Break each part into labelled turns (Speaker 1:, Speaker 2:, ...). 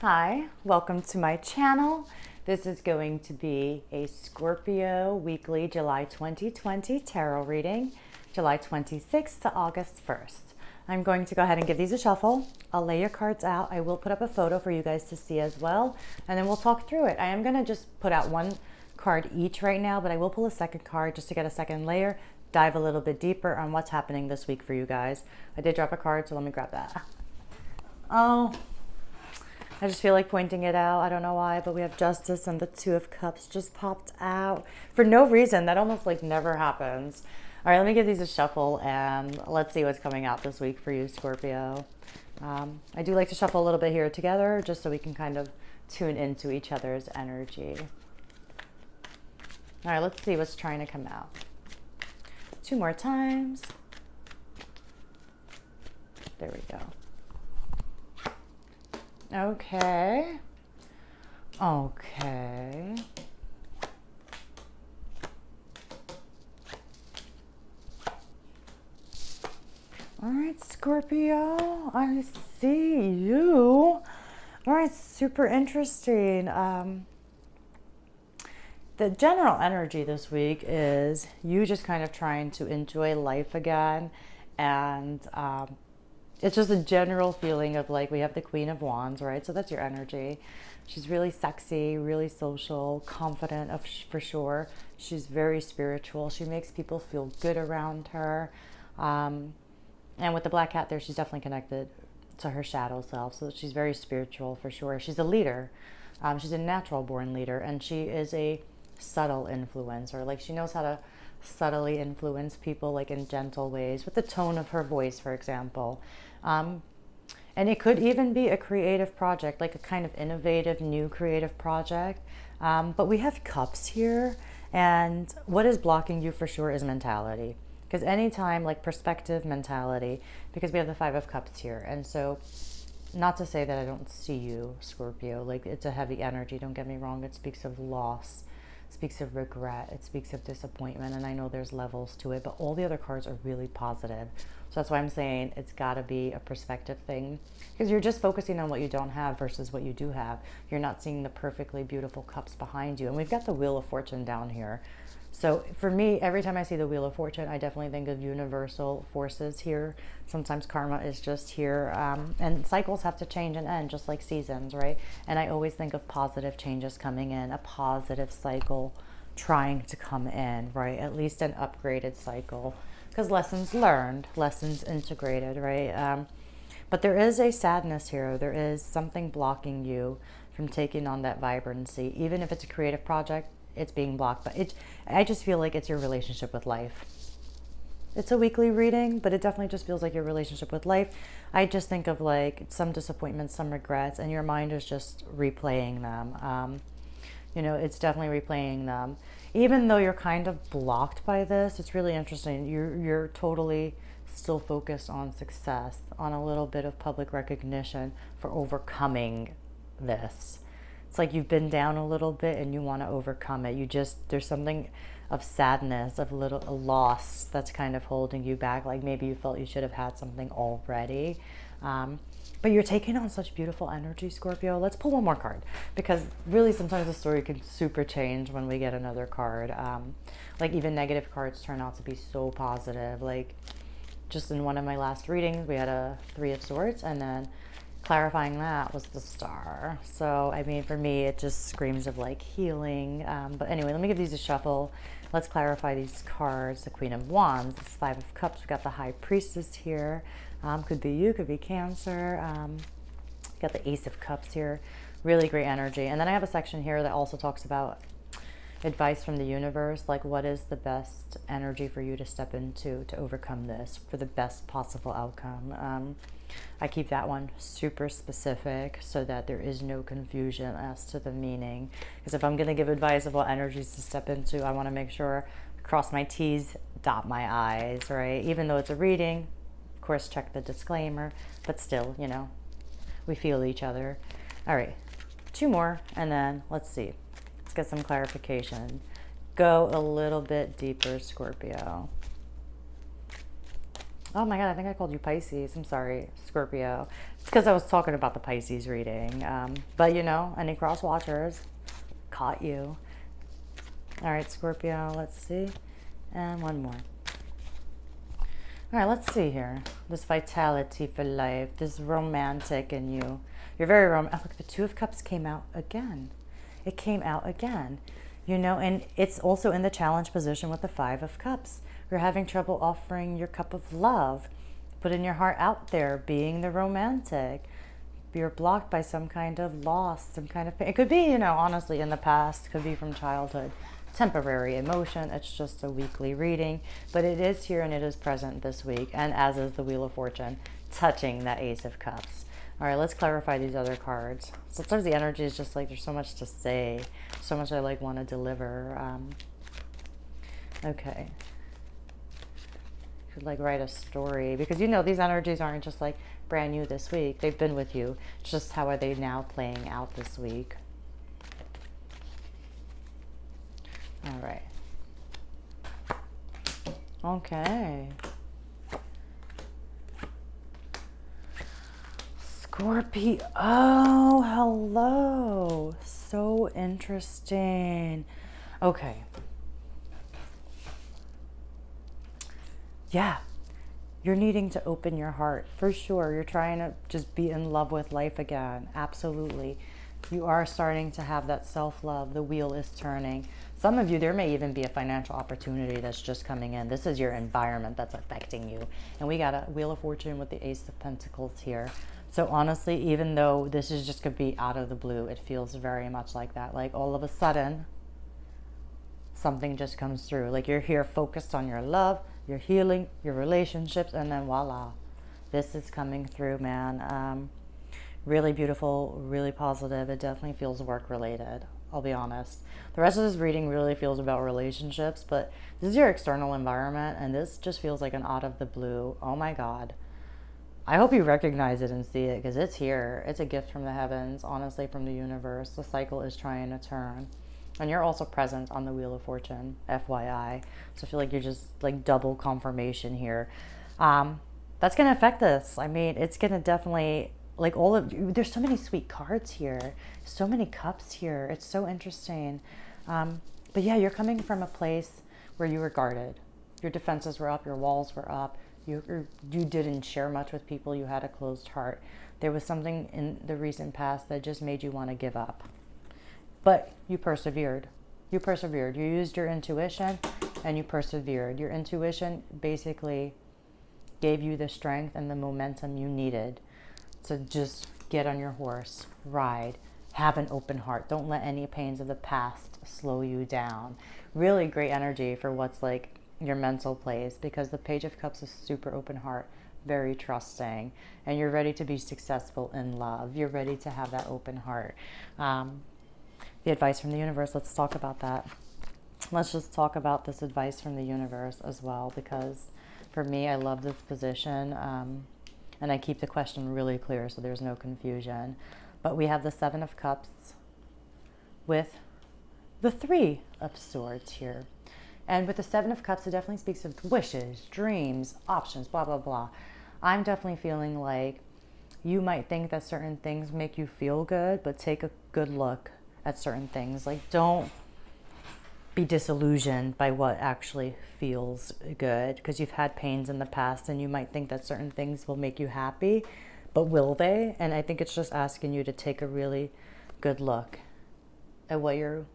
Speaker 1: Hi, welcome to my channel. This is going to be a Scorpio weekly July 2020 tarot reading, July 26th to August 1st. I'm going to go ahead and give these a shuffle. I'll lay your cards out. I will put up a photo for you guys to see as well, and then we'll talk through it. I am going to just put out one card each right now, but I will pull a second card just to get a second layer, dive a little bit deeper on what's happening this week for you guys. I did drop a card, so let me grab that. Oh, I just feel like pointing it out. I don't know why, but we have Justice and the Two of Cups just popped out for no reason. That almost like never happens. All right, let me give these a shuffle and let's see what's coming out this week for you, Scorpio. I do like to shuffle a little bit here together just so we can kind of tune into each other's energy. All right, let's see what's trying to come out. Two more times. There we go. Okay. Okay. All right, Scorpio, I see you. All right, super interesting. The general energy this week is you just kind of trying to enjoy life again, and it's just a general feeling of like, we have the Queen of Wands, right? So that's your energy. She's really sexy, really social, confident for sure. She's very spiritual. She makes people feel good around her. And with the black cat there, she's definitely connected to her shadow self. So she's very spiritual for sure. She's a leader. She's a natural born leader, and she is a subtle influencer. Like, she knows how to subtly influence people, like in gentle ways, with the tone of her voice, for example. And it could even be a creative project, like a kind of innovative new creative project. But we have cups here, and what is blocking you for sure is mentality. Because anytime, like perspective, mentality, because we have the Five of Cups here. And so, not to say that I don't see you, Scorpio, like it's a heavy energy, don't get me wrong. It speaks of loss, it speaks of regret, it speaks of disappointment, and I know there's levels to it, but all the other cards are really positive. So that's why I'm saying it's got to be a perspective thing, because you're just focusing on what you don't have versus what you do have. You're not seeing the perfectly beautiful cups behind you. And we've got the Wheel of Fortune down here. So for me, every time I see the Wheel of Fortune, I definitely think of universal forces here. Sometimes karma is just here. And cycles have to change and end, just like seasons, right? And I always think of positive changes coming in, a positive cycle trying to come in, right? At least an upgraded cycle. Because lessons learned, lessons integrated, right? But there is a sadness here. There is something blocking you from taking on that vibrancy. Even if it's a creative project, it's being blocked. But I just feel like it's your relationship with life. It's a weekly reading, but it definitely just feels like your relationship with life. I just think of like some disappointments, some regrets, and your mind is just replaying them. It's definitely replaying them. Even though you're kind of blocked by this, it's really interesting. You're totally still focused on success, on a little bit of public recognition for overcoming this. It's like you've been down a little bit and you want to overcome it. There's something of sadness, of a loss that's kind of holding you back. Like maybe you felt you should have had something already. But you're taking on such beautiful energy, Scorpio. Let's pull one more card, because really sometimes the story can super change when we get another card. Like even negative cards turn out to be so positive. Like just in one of my last readings, we had a Three of Swords, and then clarifying that was the Star. So, I mean, for me, it just screams of like healing. But anyway, let me give these a shuffle. Let's clarify these cards. The Queen of Wands, the Five of Cups. We've got the High Priestess here. Could be you, could be Cancer. Got the Ace of Cups here. Really great energy. And then I have a section here that also talks about advice from the universe, like what is the best energy for you to step into to overcome this for the best possible outcome. I keep that one super specific so that there is no confusion as to the meaning, because if I'm going to give advice of what energies to step into, I want to make sure cross my T's, dot my I's, right? Even though it's a reading, of course, check the disclaimer, but still, we feel each other. All right, two more, and then let's see. Let's get some clarification. Go a little bit deeper, Scorpio. Oh my God, I think I called you Pisces. I'm sorry, Scorpio. It's because I was talking about the Pisces reading. But you know, any cross watchers, caught you. All right, Scorpio, let's see. And one more. All right, let's see here. This vitality for life, this romantic in you. You're very romantic. Look, the Two of Cups came out again. It came out again. You know, and it's also in the challenge position with the Five of Cups. You're having trouble offering your cup of love, putting your heart out there, being the romantic. You're blocked by some kind of loss, some kind of pain. It could be, you know, honestly, in the past, could be from childhood. Temporary emotion. It's just a weekly reading, but it is here and it is present this week, and as is the Wheel of Fortune, touching that Ace of Cups. All right, let's clarify these other cards. Sometimes the energy is just like there's so much to say, so much I like want to deliver. Okay. Could like write a story, because you know these energies aren't just like brand new this week. They've been with you. It's just how are they now playing out this week? All right. Okay. Scorpio. Oh, hello. So interesting. Okay. Yeah. You're needing to open your heart for sure. You're trying to just be in love with life again. Absolutely. You are starting to have that self-love. The wheel is turning. Some of you, there may even be a financial opportunity that's just coming in. This is your environment that's affecting you. And we got a Wheel of Fortune with the Ace of Pentacles here. So honestly, even though this is just going to be out of the blue, it feels very much like that. Like all of a sudden, something just comes through. Like you're here focused on your love, your healing, your relationships, and then voila. This is coming through, man. Really beautiful, really positive. It definitely feels work related, I'll be honest. The rest of this reading really feels about relationships, but this is your external environment, and this just feels like an out of the blue. Oh my God. I hope you recognize it and see it, because it's here. It's a gift from the heavens, honestly, from the universe. The cycle is trying to turn. And you're also present on the Wheel of Fortune, FYI. So I feel like you're just like double confirmation here. That's going to affect this. I mean, it's going to definitely, like all of you, there's so many sweet cards here. So many cups here. It's so interesting. But yeah, you're coming from a place where you were guarded. Your defenses were up, your walls were up. You didn't share much with people. You had a closed heart. There was something in the recent past that just made you want to give up. But you persevered. You persevered. You used your intuition and you persevered. Your intuition basically gave you the strength and the momentum you needed to just get on your horse, ride, have an open heart. Don't let any pains of the past slow you down. Really great energy for what's like your mental place, because the Page of Cups is super open heart, very trusting, and you're ready to be successful in love. You're ready to have that open heart. The advice from the universe, let's talk about that. Let's just talk about this advice from the universe as well, because for me, I love this position, and I keep the question really clear so there's no confusion. But we have the Seven of Cups with the Three of Swords here. And with the Seven of Cups, it definitely speaks of wishes, dreams, options, blah, blah, blah. I'm definitely feeling like you might think that certain things make you feel good, but take a good look at certain things. Like, don't be disillusioned by what actually feels good, because you've had pains in the past and you might think that certain things will make you happy, but will they? And I think it's just asking you to take a really good look at what you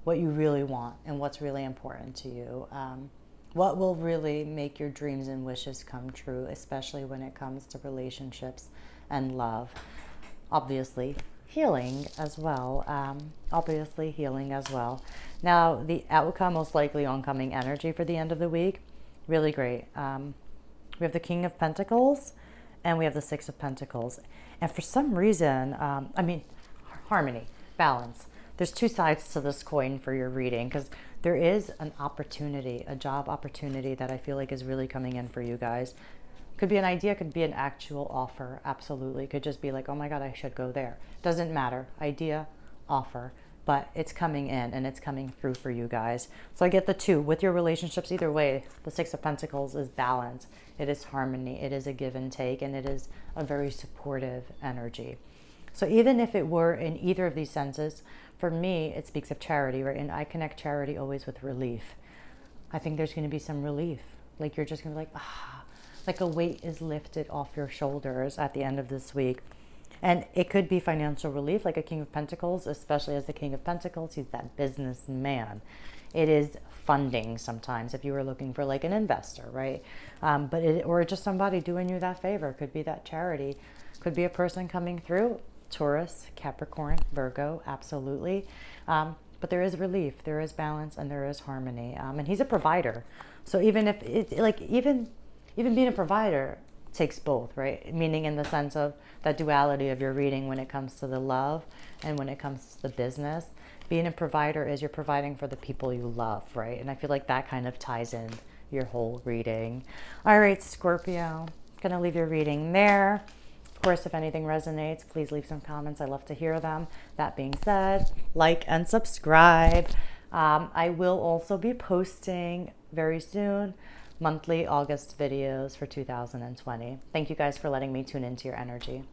Speaker 1: really want and what's really important to you. What will really make your dreams and wishes come true, especially when it comes to relationships and love. Obviously, healing as well. Now, the outcome, most likely oncoming energy for the end of the week, really great. We have the King of Pentacles and we have the Six of Pentacles. And for some reason, harmony, balance. There's two sides to this coin for your reading, because there is an opportunity, a job opportunity that I feel like is really coming in for you guys. Could be an idea, could be an actual offer. Absolutely. Could just be like, oh my God, I should go there. Doesn't matter. Idea, offer. but it's coming in and it's coming through for you guys. So I get the 2 with your relationships. Either way, the 6 of Pentacles is balance. It is harmony. It is a give and take, and it is a very supportive energy. So even if it were in either of these senses, for me, it speaks of charity, right? And I connect charity always with relief. I think there's going to be some relief. Like you're just going to be like, ah, like a weight is lifted off your shoulders at the end of this week. And it could be financial relief, like a King of Pentacles, especially as the King of Pentacles. He's that businessman. It is funding sometimes if you were looking for like an investor, right? Or just somebody doing you that favor. Could be that charity. Could be a person coming through. Taurus, Capricorn, Virgo, absolutely. But there is relief, there is balance, and there is harmony. And he's a provider. So even if it, like, even being a provider takes both, right? Meaning in the sense of that duality of your reading when it comes to the love and when it comes to the business. Being a provider is you're providing for the people you love, right? And I feel like that kind of ties in your whole reading. All right, Scorpio, gonna leave your reading there. Of course, if anything resonates, please leave some comments. I love to hear them. That being said, like and subscribe. I will also be posting very soon monthly August videos for 2020. Thank you guys for letting me tune into your energy.